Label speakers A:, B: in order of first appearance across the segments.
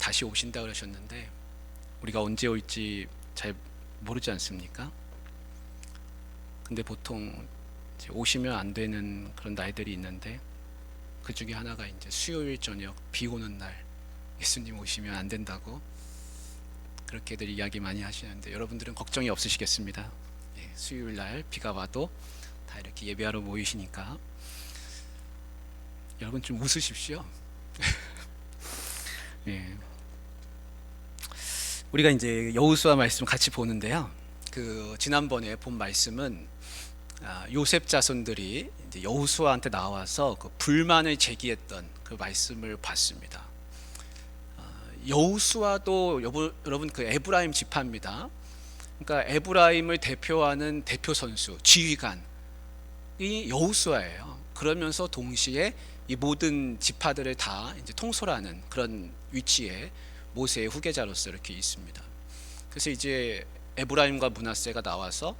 A: 다시 오신다 그러셨는데 우리가 언제 올지 잘 모르지 않습니까? 근데 보통 이제 오시면 안 되는 그런 날들이 있는데 그 중에 하나가 이제 수요일 저녁 비 오는 날 예수님 오시면 안 된다고 그렇게들 이야기 많이 하시는데 여러분들은 걱정이 없으시겠습니다. 예, 수요일 날 비가 와도 다 이렇게 예배하러 모이시니까 여러분 좀 웃으십시오. 예. 우리가 이제 여호수아 말씀 같이 보는데요. 그 지난번에 본 말씀은 요셉 자손들이 이제 여호수아한테 나와서 그 불만을 제기했던 그 말씀을 봤습니다. 여호수아도 여러분 그 에브라임 지파입니다. 그러니까 에브라임을 대표하는 대표 선수, 지휘관이 여호수아예요. 그러면서 동시에 이 모든 지파들을 다 이제 통솔하는 그런 위치에 모세의 후계자로서 이렇게 있습니다. 그래서 이제 에브라임과 므낫세가 나와서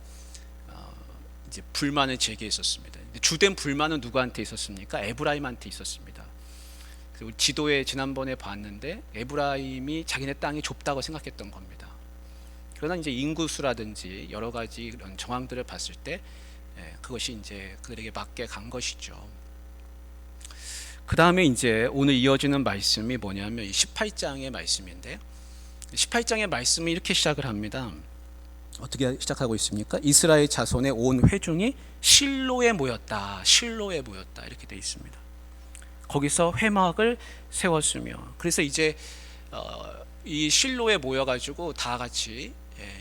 A: 이제 불만을 제기했었습니다. 주된 불만은 누구한테 있었습니까? 에브라임한테 있었습니다. 그리고 지도에 지난번에 봤는데 에브라임이 자기네 땅이 좁다고 생각했던 겁니다. 그러나 이제 인구수라든지 여러 가지 그런 정황들을 봤을 때 그것이 이제 그들에게 맞게 간 것이죠. 그 다음에 이제 오늘 이어지는 말씀이 뭐냐면 18장의 말씀인데요. 18장의 말씀이 이렇게 시작을 합니다. 어떻게 시작하고 있습니까? 이스라엘 자손의 온 회중이 실로에 모였다. 실로에 모였다. 이렇게 되어 있습니다. 거기서 회막을 세웠으며, 그래서 이제 이 실로에 모여가지고 다 같이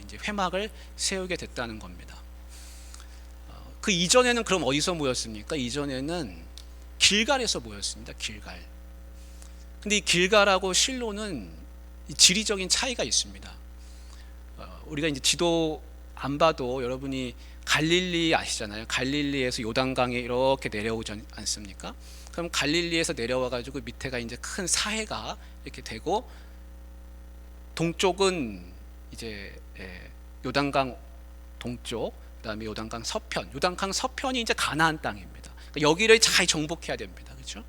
A: 이제 회막을 세우게 됐다는 겁니다. 그 이전에는 그럼 어디서 모였습니까? 이전에는 길갈에서 모였습니다. 길갈. 근데 이 길갈하고 실로는 지리적인 차이가 있습니다. 우리가 이제 지도 안 봐도 여러분이 갈릴리 아시잖아요. 갈릴리에서 요단강에 이렇게 내려오지 않습니까? 그럼 갈릴리에서 내려와 가지고 밑에가 이제 큰 사해가 이렇게 되고 동쪽은 이제 요단강 동쪽, 그다음에 요단강 서편. 요단강 서편이 이제 가나안 땅입니다. 그러니까 여기를 잘 정복해야 됩니다. 그렇죠?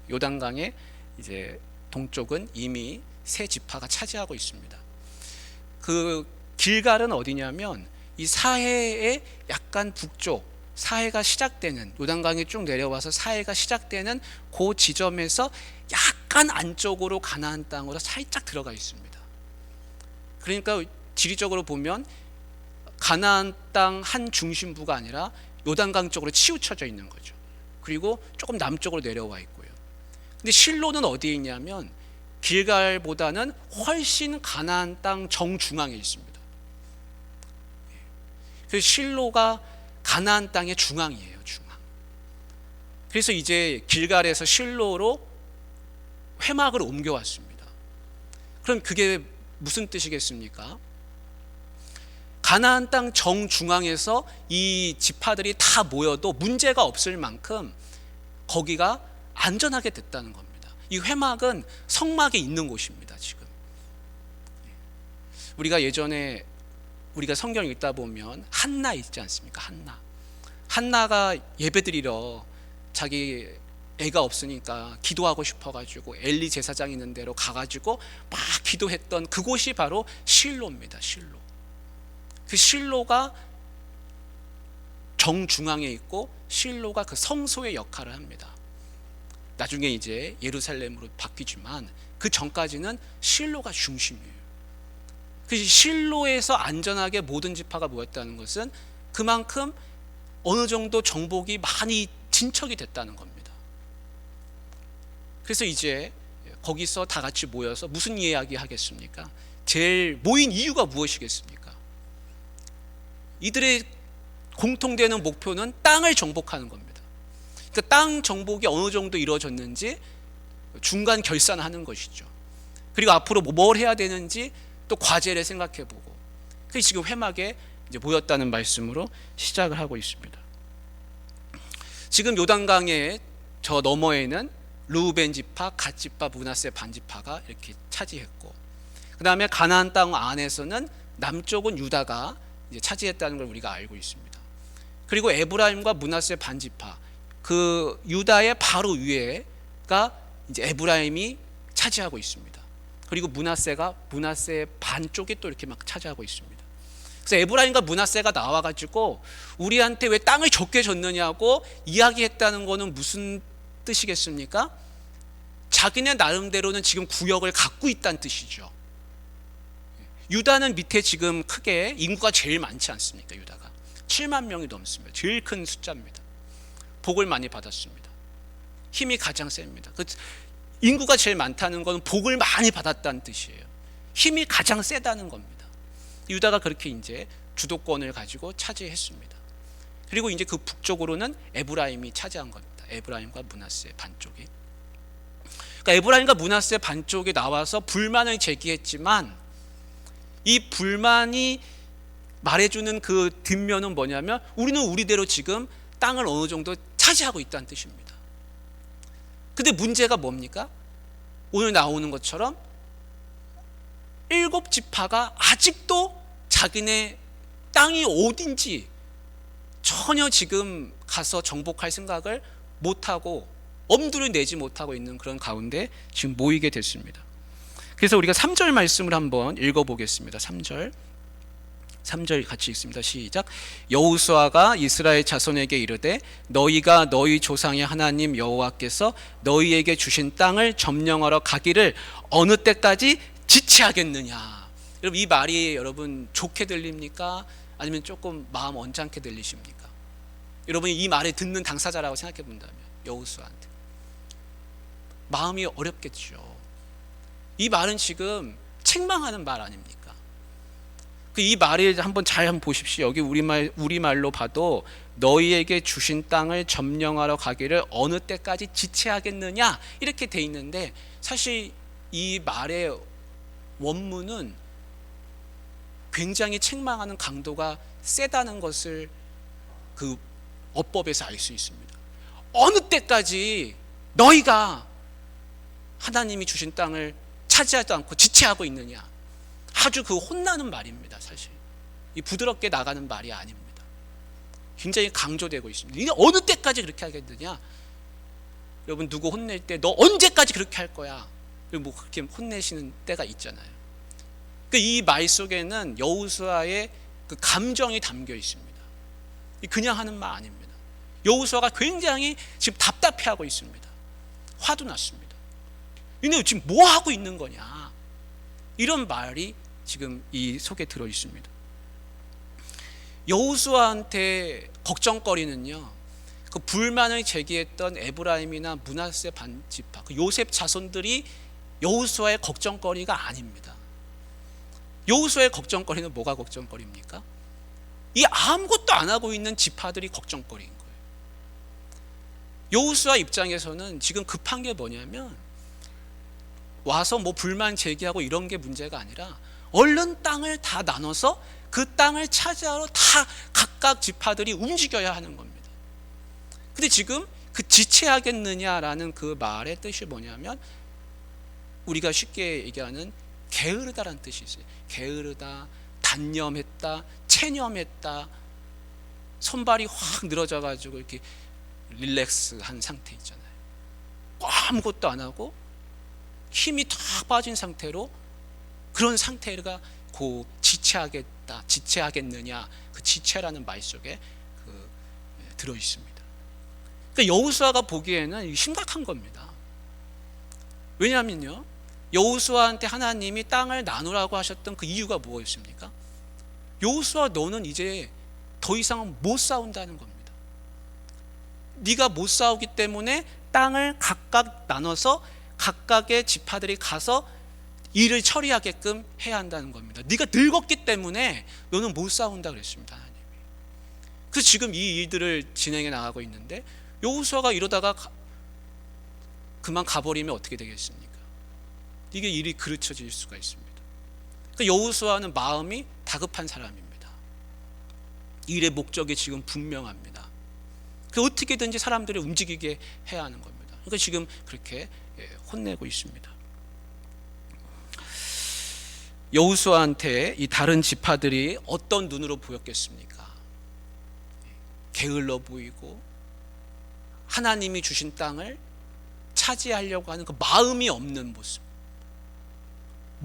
A: 요단강의 이제 동쪽은 이미 세 지파가 차지하고 있습니다. 그 길갈은 어디냐면 이 사해의 약간 북쪽, 사해가 시작되는, 요단강이 쭉 내려와서 사해가 시작되는 그 지점에서 약간 안쪽으로 가나안 땅으로 살짝 들어가 있습니다. 그러니까 지리적으로 보면 가나안 땅 한 중심부가 아니라 요단강 쪽으로 치우쳐져 있는 거죠. 그리고 조금 남쪽으로 내려와 있고요. 근데 실로는 어디에 있냐면 길갈보다는 훨씬 가나안 땅 정중앙에 있습니다. 그래서 실로가 가나안 땅의 중앙이에요. 중앙. 그래서 이제 길갈에서 실로로 회막을 옮겨왔습니다. 그럼 그게 무슨 뜻이겠습니까? 가나안 땅 정중앙에서 이 지파들이 다 모여도 문제가 없을 만큼 거기가 안전하게 됐다는 겁니다. 이 회막은 성막에 있는 곳입니다. 지금 우리가 예전에 우리가 성경 읽다 보면 한나 있지 않습니까? 한나가 예배드리러 자기 애가 없으니까 기도하고 싶어가지고 엘리 제사장 있는 데로 가가지고 막 기도했던 그곳이 바로 실로입니다. 실로. 그 실로가 정중앙에 있고 실로가 그 성소의 역할을 합니다. 나중에 이제 예루살렘으로 바뀌지만 그 전까지는 실로가 중심이에요. 그 실로에서 안전하게 모든 지파가 모였다는 것은 그만큼 어느 정도 정복이 많이 진척이 됐다는 겁니다. 그래서 이제 거기서 다 같이 모여서 무슨 이야기 하겠습니까? 제일 모인 이유가 무엇이겠습니까? 이들의 공통되는 목표는 땅을 정복하는 겁니다. 그러니까 땅 정복이 어느 정도 이루어졌는지 중간 결산하는 것이죠. 그리고 앞으로 뭘 해야 되는지 또 과제를 생각해보고, 그래서 지금 회막에 이제 모였다는 말씀으로 시작을 하고 있습니다. 지금 요단강의 저 너머에는 르우벤 지파, 갓 지파, 므낫세 반 지파가 이렇게 차지했고, 그 다음에 가나안 땅 안에서는 남쪽은 유다가 이제 차지했다는 걸 우리가 알고 있습니다. 그리고 에브라임과 므낫세 반 지파, 그 유다의 바로 위에가 이제 에브라임이 차지하고 있습니다. 그리고 므낫세의 반쪽이 또 이렇게 막 차지하고 있습니다. 그래서 에브라임과 므낫세가 나와가지고 우리한테 왜 땅을 적게 줬느냐고 이야기했다는 거는 무슨 뜻이겠습니까? 자기네 나름대로는 지금 구역을 갖고 있다는 뜻이죠. 유다는 밑에 지금 크게 인구가 제일 많지 않습니까? 유다가 7만 명이 넘습니다. 제일 큰 숫자입니다. 복을 많이 받았습니다. 힘이 가장 셉니다. 인구가 제일 많다는 것은 복을 많이 받았다는 뜻이에요. 힘이 가장 세다는 겁니다. 유다가 그렇게 이제 주도권을 가지고 차지했습니다. 그리고 이제 그 북쪽으로는 에브라임이 차지한 겁니다. 에브라임과 므낫세 반쪽이. 그러니까 에브라임과 므낫세 반쪽이 나와서 불만을 제기했지만 이 불만이 말해주는 그 뒷면은 뭐냐면 우리는 우리대로 지금 땅을 어느 정도 차지하고 있다는 뜻입니다. 근데 문제가 뭡니까? 오늘 나오는 것처럼 7지파가 아직도 자기네 땅이 어딘지 전혀 지금 가서 정복할 생각을 못하고 엄두를 내지 못하고 있는 그런 가운데 지금 모이게 됐습니다. 그래서 우리가 3절 말씀을 한번 읽어보겠습니다. 3절 같이 읽습니다. 시작. 여호수아가 이스라엘 자손에게 이르되 너희가 너희 조상의 하나님 여호와께서 너희에게 주신 땅을 점령하러 가기를 어느 때까지 지체하겠느냐. 여러분 이 말이 여러분 좋게 들립니까? 아니면 조금 마음 언짢게 들리십니까? 여러분이 이 말을 듣는 당사자라고 생각해 본다면 여호수아한테 마음이 어렵겠죠. 이 말은 지금 책망하는 말 아닙니까? 이 말을 한번 보십시오. 여기 우리말로 봐도 너희에게 주신 땅을 점령하러 가기를 어느 때까지 지체하겠느냐 이렇게 돼 있는데 사실 이 말의 원문은 굉장히 책망하는 강도가 세다는 것을 그 어법에서 알 수 있습니다. 어느 때까지 너희가 하나님이 주신 땅을 차지하지 않고 지체하고 있느냐. 아주 그 혼나는 말입니다. 사실 이 부드럽게 나가는 말이 아닙니다. 굉장히 강조되고 있습니다. 너희는 어느 때까지 그렇게 하겠느냐. 여러분 누구 혼낼 때 너 언제까지 그렇게 할 거야. 뭐 그렇게 혼내시는 때가 있잖아요. 이 말 속에는 여호수아의 그 감정이 담겨 있습니다. 그냥 하는 말 아닙니다. 여호수아가 굉장히 지금 답답해하고 있습니다. 화도 났습니다. 너네 지금 뭐 하고 있는 거냐. 이런 말이 지금 이 속에 들어 있습니다. 여호수아한테 걱정거리는요, 그 불만을 제기했던 에브라임이나 므낫세 반지파, 그 요셉 자손들이 여호수아의 걱정거리가 아닙니다. 여호수아의 걱정거리는 뭐가 걱정거리입니까? 이 아무것도 안 하고 있는 지파들이 걱정거리인 거예요. 여호수아 입장에서는 지금 급한 게 뭐냐면 와서 뭐 불만 제기하고 이런 게 문제가 아니라 얼른 땅을 다 나눠서 그 땅을 차지하러 다 각각 지파들이 움직여야 하는 겁니다. 근데 지금 그 지체하겠느냐라는 그 말의 뜻이 뭐냐면 우리가 쉽게 얘기하는 게으르다라는 뜻이 있어요. 게으르다, 단념했다, 체념했다, 손발이 확 늘어져 가지고 이렇게 릴렉스한 상태 있잖아요. 아무것도 안 하고 힘이 다 빠진 상태로 그런 상태가 고 지체하겠다, 지체하겠느냐, 그 지체라는 말 속에 들어 있습니다. 그러니까 여호수아가 보기에는 심각한 겁니다. 왜냐하면요, 여호수아한테 하나님이 땅을 나누라고 하셨던 그 이유가 무엇이었습니까? 여호수아 너는 이제 더 이상 못 싸운다는 겁니다. 네가 못 싸우기 때문에 땅을 각각 나눠서 각각의 지파들이 가서 일을 처리하게끔 해야 한다는 겁니다. 네가 늙었기 때문에 너는 못 싸운다 그랬습니다. 하나님이. 그래서 지금 이 일들을 진행해 나가고 있는데 여호수아가 이러다가 그만 가버리면 어떻게 되겠습니까? 이게 일이 그르쳐질 수가 있습니다. 그러니까 여호수아는 마음이 다급한 사람입니다. 일의 목적이 지금 분명합니다. 그 어떻게든지 사람들을 움직이게 해야 하는 겁니다. 그러니까 지금 그렇게 혼내고 있습니다. 여호수아한테 이 다른 지파들이 어떤 눈으로 보였겠습니까? 게을러 보이고 하나님이 주신 땅을 차지하려고 하는 그 마음이 없는 모습.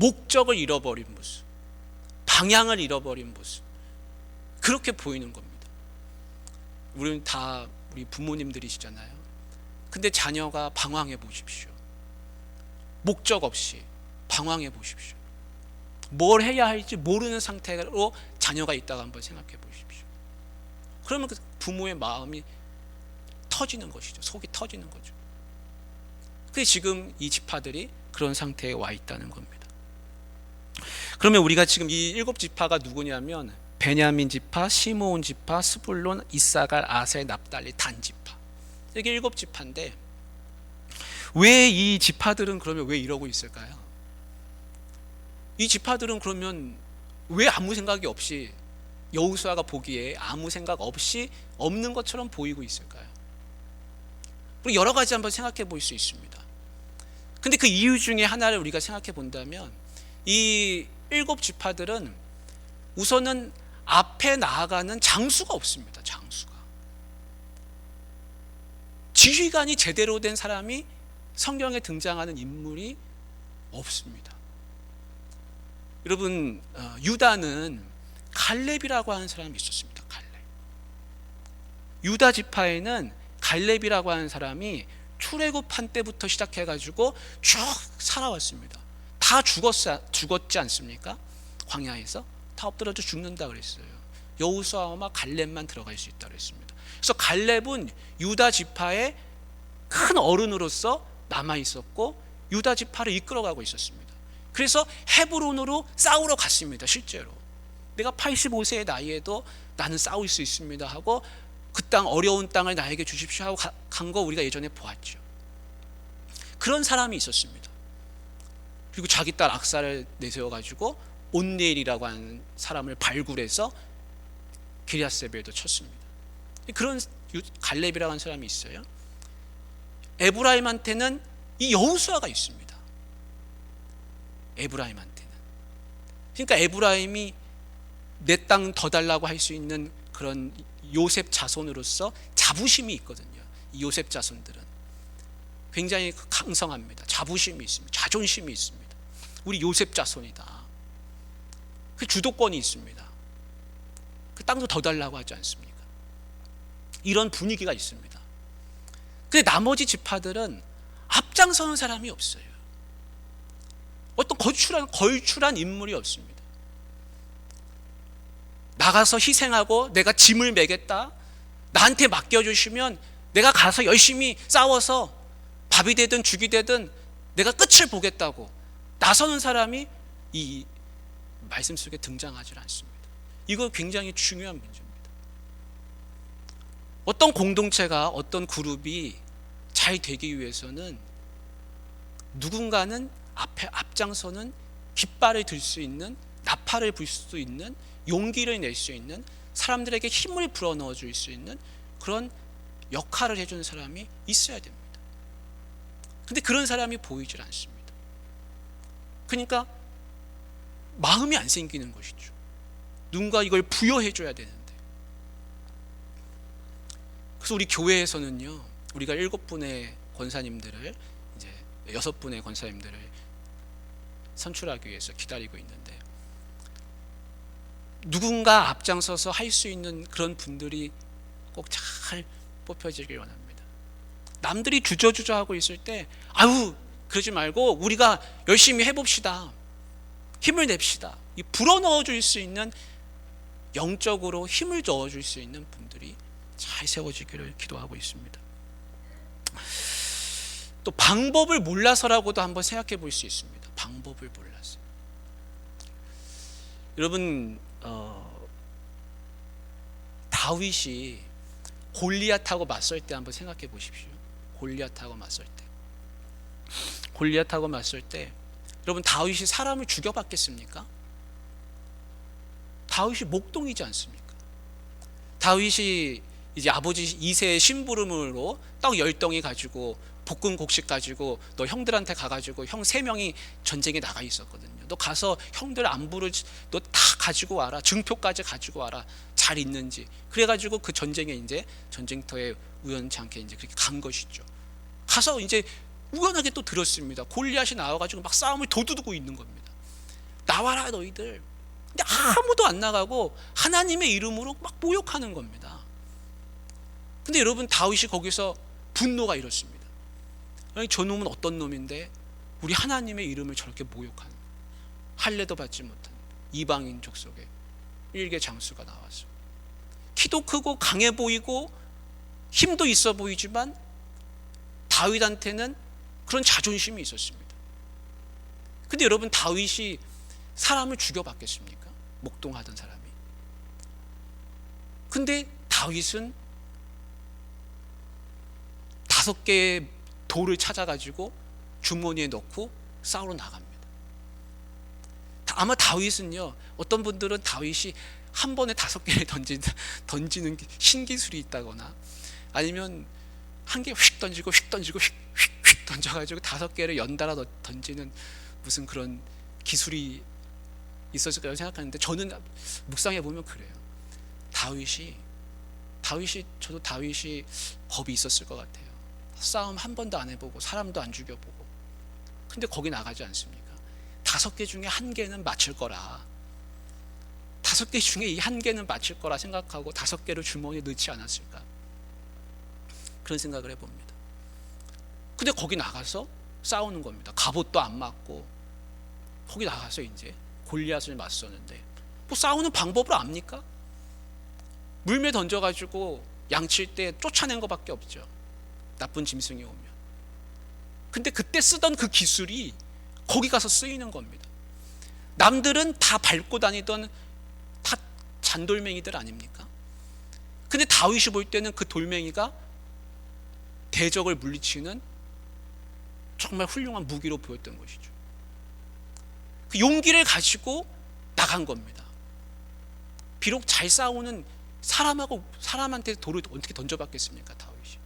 A: 목적을 잃어버린 모습, 방향을 잃어버린 모습, 그렇게 보이는 겁니다. 우리는 다 우리 부모님들이시잖아요. 근데 자녀가 방황해 보십시오. 목적 없이 방황해 보십시오. 뭘 해야 할지 모르는 상태로 자녀가 있다가 한번 생각해 보십시오. 그러면 그 부모의 마음이 터지는 것이죠. 속이 터지는 거죠. 그게 지금 이 지파들이 그런 상태에 와 있다는 겁니다. 그러면 우리가 지금 이 7지파가 누구냐면 베냐민 지파, 시므온 지파, 스불론, 이사갈, 아셀, 납달리, 단 지파. 이게 7지파인데 왜 이 지파들은 그러면 왜 이러고 있을까요? 이 지파들은 그러면 왜 아무 생각이 없이, 여호수아가 보기에 아무 생각 없이 없는 것처럼 보이고 있을까요? 여러 가지 한번 생각해 볼 수 있습니다. 근데 그 이유 중에 하나를 우리가 생각해 본다면 이 7지파들은 우선은 앞에 나아가는 장수가 없습니다. 장수가. 지휘관이 제대로 된 사람이 성경에 등장하는 인물이 없습니다. 여러분, 유다는 갈렙이라고 하는 사람이 있었습니다. 갈렙. 유다 지파에는 갈렙이라고 하는 사람이 출애굽한 때부터 시작해가지고 쭉 살아왔습니다. 다 죽었지 않습니까? 광야에서 다 엎드려져 죽는다 그랬어요. 여호수아와 갈렙만 들어갈 수 있다 그랬습니다. 그래서 갈렙은 유다 지파의 큰 어른으로서 남아 있었고 유다 지파를 이끌어가고 있었습니다. 그래서 헤브론으로 싸우러 갔습니다. 실제로 내가 85세의 나이에도 나는 싸울 수 있습니다 하고 그 땅, 어려운 땅을 나에게 주십시오 하고 간 거 우리가 예전에 보았죠. 그런 사람이 있었습니다. 그리고 자기 딸 악사를 내세워가지고 온니엘이라고 하는 사람을 발굴해서 기럇세벨도 쳤습니다. 그런 갈렙이라고 하는 사람이 있어요. 에브라임한테는 이 여호수아가 있습니다. 에브라임한테는. 그러니까 에브라임이 내 땅 더 달라고 할 수 있는 그런 요셉 자손으로서 자부심이 있거든요. 이 요셉 자손들은 굉장히 강성합니다. 자부심이 있습니다. 자존심이 있습니다. 우리 요셉 자손이다. 그 주도권이 있습니다. 그 땅도 더 달라고 하지 않습니까? 이런 분위기가 있습니다. 근데 나머지 지파들은 앞장서는 사람이 없어요. 어떤 걸출한 인물이 없습니다. 나가서 희생하고 내가 짐을 매겠다, 나한테 맡겨주시면 내가 가서 열심히 싸워서 밥이 되든 죽이 되든 내가 끝을 보겠다고 나서는 사람이 이 말씀 속에 등장하지 않습니다. 이거 굉장히 중요한 문제입니다. 어떤 공동체가, 어떤 그룹이 잘 되기 위해서는 누군가는 앞장서는 깃발을 들 수 있는, 나팔을 불 수 있는, 용기를 낼 수 있는, 사람들에게 힘을 불어넣어 줄 수 있는 그런 역할을 해주는 사람이 있어야 됩니다. 근데 그런 사람이 보이질 않습니다. 그러니까 마음이 안 생기는 것이죠. 누군가 이걸 부여해 줘야 되는데. 그래서 우리 교회에서는요, 우리가 7분의 권사님들을, 이제 6분의 권사님들을 선출하기 위해서 기다리고 있는데, 누군가 앞장서서 할 수 있는 그런 분들이 꼭 잘 뽑혀지길 원합니다. 남들이 주저주저 하고 있을 때 아유 그러지 말고 우리가 열심히 해봅시다, 힘을 냅시다, 이 불어넣어 줄 수 있는, 영적으로 힘을 넣어줄 수 있는 분들이 잘 세워지기를 기도하고 있습니다. 또 방법을 몰라서라고도 한번 생각해 볼 수 있습니다. 방법을 몰라서. 여러분, 다윗이 골리앗하고 맞설 때 한번 생각해 보십시오. 골리앗하고 맞설 때 여러분, 다윗이 사람을 죽여봤겠습니까? 다윗이 목동이지 않습니까? 다윗이 이제 아버지 이새의 심부름으로 떡 10덩이 가지고, 볶은 곡식 가지고 너 형들한테 가가지고, 형 3명이 전쟁에 나가 있었거든요. 너 가서 형들 안부를 너 다 가지고 와라, 증표까지 가지고 와라, 잘 있는지. 그래가지고 그 전쟁에 이제 전쟁터에 우연치 않게 이제 그렇게 간 것이죠. 가서 이제 우연하게 또 들었습니다. 골리앗이 나와가지고 막 싸움을 도두두고 있는 겁니다. 나와라 너희들. 근데 아무도 안 나가고 하나님의 이름으로 막 모욕하는 겁니다. 근데 여러분, 다윗이 거기서 분노가 이렇습니다. 아니, 저놈은 어떤 놈인데 우리 하나님의 이름을 저렇게 모욕하는, 할례도 받지 못한 이방인족 속에 일개 장수가 나와서 키도 크고 강해 보이고 힘도 있어 보이지만 다윗한테는 그런 자존심이 있었습니다. 근데 여러분, 다윗이 사람을 죽여봤겠습니까? 목동하던 사람이. 근데 다윗은 5개의 돌을 찾아가지고 주머니에 넣고 싸우러 나갑니다. 아마 다윗은요, 어떤 분들은 다윗이 한 번에 5개를 던지는 신기술이 있다거나, 아니면 한 개 휙 던지고 휙 던지고 휙 던져가지고 5개를 연달아 던지는 무슨 그런 기술이 있었을 거라고 생각하는데, 저는 묵상해 보면 그래요. 저도 다윗이 겁이 있었을 것 같아요. 싸움 한 번도 안 해보고 사람도 안 죽여보고, 근데 거기 나가지 않습니까? 5개 중에 1개는 맞힐 거라, 5개 중에 이 1개는 맞힐 거라 생각하고 5개를 주머니에 넣지 않았을까, 그런 생각을 해봅니다. 근데 거기 나가서 싸우는 겁니다. 갑옷도 안 맞고 거기 나가서 이제 골리앗을 맞서는데, 뭐 싸우는 방법을 압니까? 물매 던져가지고 양칠 때 쫓아낸 것밖에 없죠, 나쁜 짐승이 오면. 근데 그때 쓰던 그 기술이 거기 가서 쓰이는 겁니다. 남들은 다 밟고 다니던 다 잔돌멩이들 아닙니까? 근데 다윗이 볼 때는 그 돌멩이가 대적을 물리치는 정말 훌륭한 무기로 보였던 것이죠. 그 용기를 가지고 나간 겁니다. 비록 잘 싸우는 사람한테 돌을 어떻게 던져봤겠습니까? 다윗이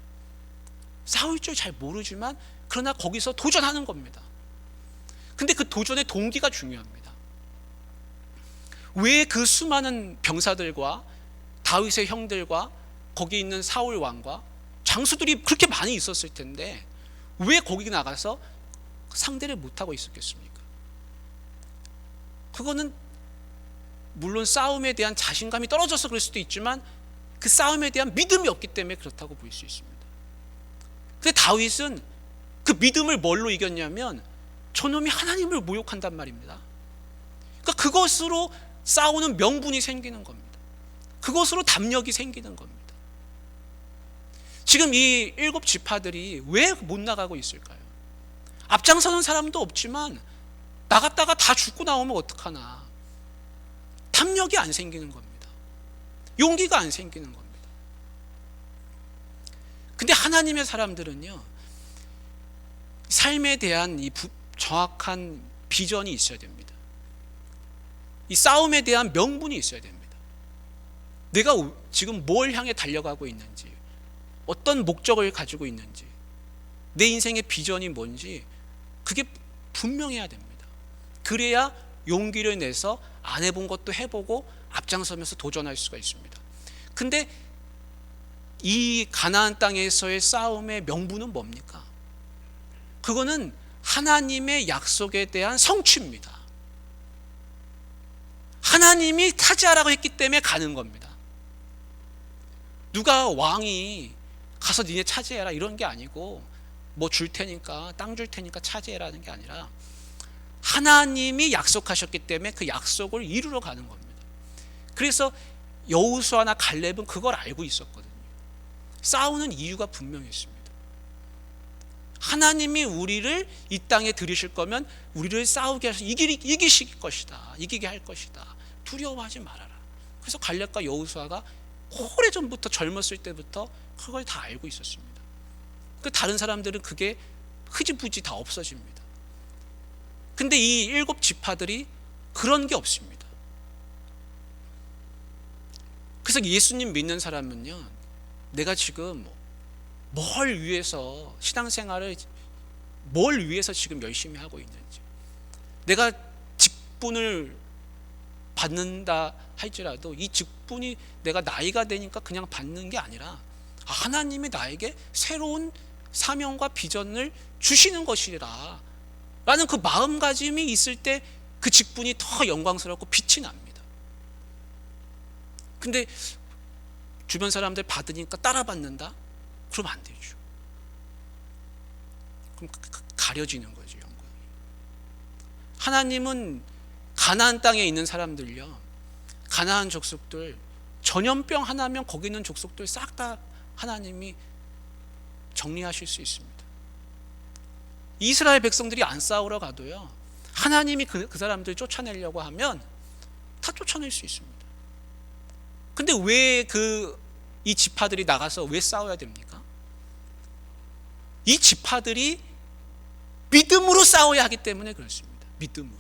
A: 싸울 줄 잘 모르지만 그러나 거기서 도전하는 겁니다. 근데 그 도전의 동기가 중요합니다. 왜 그 수많은 병사들과 다윗의 형들과 거기 있는 사울 왕과 장수들이 그렇게 많이 있었을 텐데 왜 거기 나가서 상대를 못하고 있었겠습니까? 그거는 물론 싸움에 대한 자신감이 떨어져서 그럴 수도 있지만 그 싸움에 대한 믿음이 없기 때문에 그렇다고 볼 수 있습니다. 근데 다윗은 그 믿음을 뭘로 이겼냐면 저놈이 하나님을 모욕한단 말입니다. 그러니까 그것으로 싸우는 명분이 생기는 겁니다. 그것으로 담력이 생기는 겁니다. 지금 이 7지파들이 왜 못 나가고 있을까요? 앞장서는 사람도 없지만 나갔다가 다 죽고 나오면 어떡하나, 담력이 안 생기는 겁니다. 용기가 안 생기는 겁니다. 근데 하나님의 사람들은요, 삶에 대한 이 정확한 비전이 있어야 됩니다. 이 싸움에 대한 명분이 있어야 됩니다. 내가 지금 뭘 향해 달려가고 있는지, 어떤 목적을 가지고 있는지, 내 인생의 비전이 뭔지 그게 분명해야 됩니다. 그래야 용기를 내서 안 해본 것도 해보고 앞장서면서 도전할 수가 있습니다. 근데 이 가나안 땅에서의 싸움의 명분은 뭡니까? 그거는 하나님의 약속에 대한 성취입니다. 하나님이 차지하라고 했기 때문에 가는 겁니다. 누가 왕이 가서 니네 차지해라 이런 게 아니고, 뭐 줄 테니까, 땅 줄 테니까 차지해라는 게 아니라 하나님이 약속하셨기 때문에 그 약속을 이루러 가는 겁니다. 그래서 여호수아나 갈렙은 그걸 알고 있었거든요. 싸우는 이유가 분명했습니다. 하나님이 우리를 이 땅에 들이실 거면 우리를 싸우게 해서 이기실 것이다, 이기게 할 것이다, 두려워하지 말아라. 그래서 갈렙과 여호수아가 오래전부터, 젊었을 때부터 그걸 다 알고 있었습니다. 그 다른 사람들은 그게 흐지부지 다 없어집니다. 근데 이 7지파들이 그런 게 없습니다. 그래서 예수님 믿는 사람은요, 내가 지금 뭘 위해서 신앙생활을, 뭘 위해서 지금 열심히 하고 있는지, 내가 직분을 받는다 할지라도 이 직분이 내가 나이가 되니까 그냥 받는 게 아니라 하나님이 나에게 새로운 사명과 비전을 주시는 것이라 라는 그 마음가짐이 있을 때 그 직분이 더 영광스럽고 빛이 납니다. 근데 주변 사람들 받으니까 따라 받는다? 그러면 안 되죠. 그럼 가려지는 거죠, 영광이. 하나님은 가나안 땅에 있는 사람들요, 가나안 족속들, 전염병 하나면 거기 있는 족속들 싹 다 하나님이 정리하실 수 있습니다. 이스라엘 백성들이 안 싸우러 가도요, 하나님이 그 사람들 쫓아내려고 하면 다 쫓아낼 수 있습니다. 근데 왜 이 지파들이 나가서 왜 싸워야 됩니까? 이 지파들이 믿음으로 싸워야 하기 때문에 그렇습니다. 믿음으로.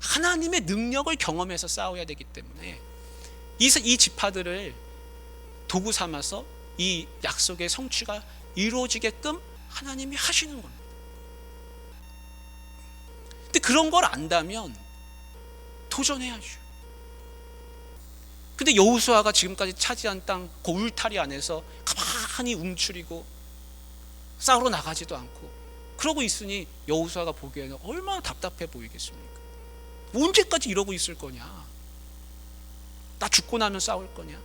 A: 하나님의 능력을 경험해서 싸워야 되기 때문에 이 지파들을 도구 삼아서 이 약속의 성취가 이루어지게끔 하나님이 하시는 겁니다. 근데 그런 걸 안다면 도전해야죠. 근데 여호수아가 지금까지 차지한 땅 그 울타리 안에서 가만히 움츠리고 싸우러 나가지도 않고 그러고 있으니 여호수아가 보기에는 얼마나 답답해 보이겠습니까? 언제까지 이러고 있을 거냐? 나 죽고 나면 싸울 거냐?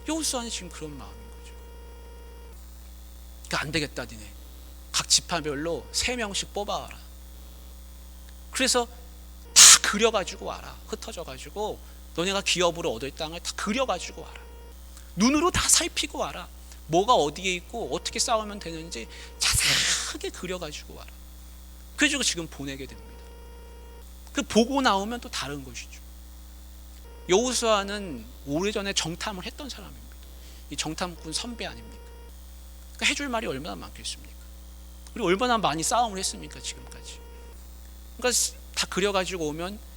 A: 여호수아는 지금 그런 마음인 거죠. 그러니까 안 되겠다, 니네. 각 지파별로 3명씩 뽑아와라. 그래서 다 그려가지고 와라. 흩어져가지고 너네가 기업으로 얻을 땅을 다 그려가지고 와라. 눈으로 다 살피고 와라. 뭐가 어디에 있고 어떻게 싸우면 되는지 자세하게 그려가지고 와라. 그래가지고 지금 보내게 됩니다. 그 보고 나오면 또 다른 것이죠. 여호수아는 오래전에 정탐을 했던 사람입니다. 이 정탐꾼 선배 아닙니까? 그러니까 해줄 말이 얼마나 많겠습니까? 그리고 얼마나 많이 싸움을 했습니까, 지금까지. 그러니까 다 그려가지고 오면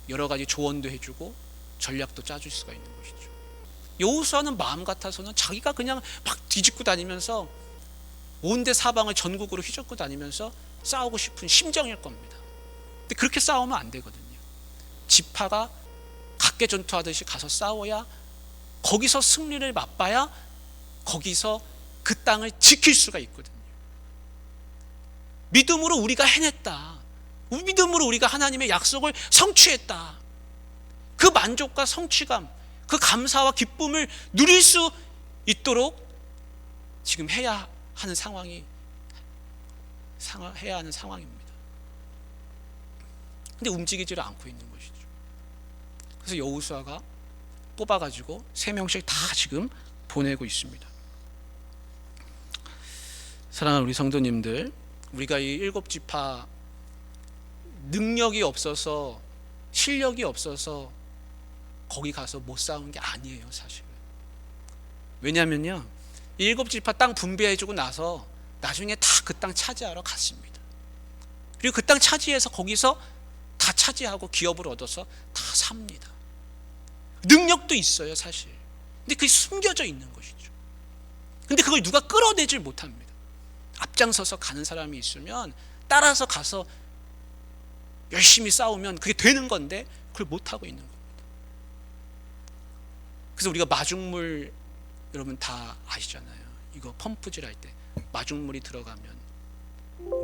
A: 여러 가지 조언도 해주고 전략도 짜줄 수가 있는 것이죠. 여호수아는 마음 같아서는 자기가 그냥 막 뒤집고 다니면서 온데 사방을 전국으로 휘젓고 다니면서 싸우고 싶은 심정일 겁니다. 근데 그렇게 싸우면 안 되거든요. 지파가 각계 전투하듯이 가서 싸워야, 거기서 승리를 맛봐야 거기서 그 땅을 지킬 수가 있거든요. 믿음으로 우리가 해냈다. 믿음으로 우리가 하나님의 약속을 성취했다. 그 만족과 성취감, 그 감사와 기쁨을 누릴 수 있도록 지금 해야 하는 상황입니다. 근데 움직이지를 않고 있는 것이죠. 그래서 여호수아가 뽑아가지고 3명씩 다 지금 보내고 있습니다. 사랑하는 우리 성도님들, 우리가 이 7지파 능력이 없어서, 실력이 없어서 거기 가서 못 싸운 게 아니에요, 사실은. 왜냐면요, 7지파 땅 분배해주고 나서 나중에 다 그 땅 차지하러 갔습니다. 그리고 그 땅 차지해서 거기서 다 차지하고 기업을 얻어서 다 삽니다. 능력도 있어요, 사실. 근데 그게 숨겨져 있는 것이죠. 근데 그걸 누가 끌어내질 못합니다. 앞장서서 가는 사람이 있으면 따라서 가서 열심히 싸우면 그게 되는 건데 그걸 못하고 있는 겁니다. 그래서 우리가 마중물, 여러분 다 아시잖아요. 이거 펌프질 할 때 마중물이 들어가면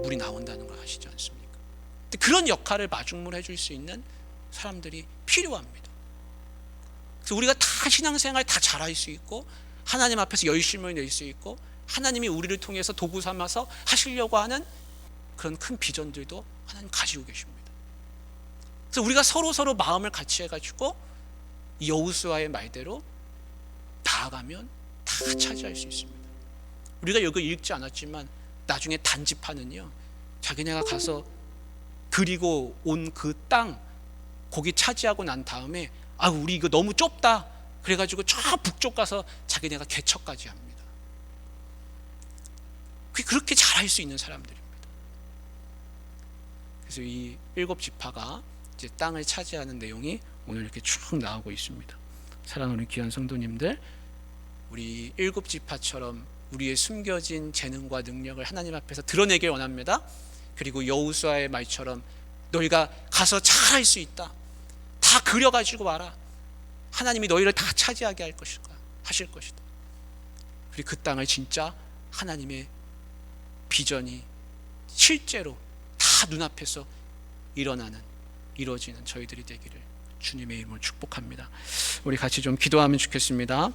A: 물이 나온다는 걸 아시지 않습니까? 근데 그런 역할을 마중물 해줄 수 있는 사람들이 필요합니다. 그래서 우리가 다 신앙생활 다 잘할 수 있고 하나님 앞에서 열심을 낼 수 있고 하나님이 우리를 통해서 도구 삼아서 하시려고 하는 그런 큰 비전들도 하나님 가지고 계십니다. 그래서 우리가 서로 마음을 같이 해가지고 이 여호수아의 말대로 나아가면 다 차지할 수 있습니다. 우리가 여기 읽지 않았지만 나중에 단지파는요, 자기네가 가서 그리고 온 그 땅 거기 차지하고 난 다음에 우리 이거 너무 좁다 그래가지고 저 북쪽 가서 자기네가 개척까지 합니다. 그렇게 잘할 수 있는 사람들입니다. 그래서 이 7지파가 이제 땅을 차지하는 내용이 오늘 이렇게 쭉 나오고 있습니다. 사랑하는 귀한 성도님들, 우리 7지파처럼 우리의 숨겨진 재능과 능력을 하나님 앞에서 드러내길 원합니다. 그리고 여호수아의 말처럼 너희가 가서 잘할 수 있다. 다 그려가지고 와라. 하나님이 너희를 다 차지하게 하실 것이다. 그리고 그 땅을 진짜 하나님의 비전이 실제로 다 다 눈앞에서 이루어지는 저희들이 되기를 주님의 이름으로 축복합니다. 우리 같이 좀 기도하면 좋겠습니다.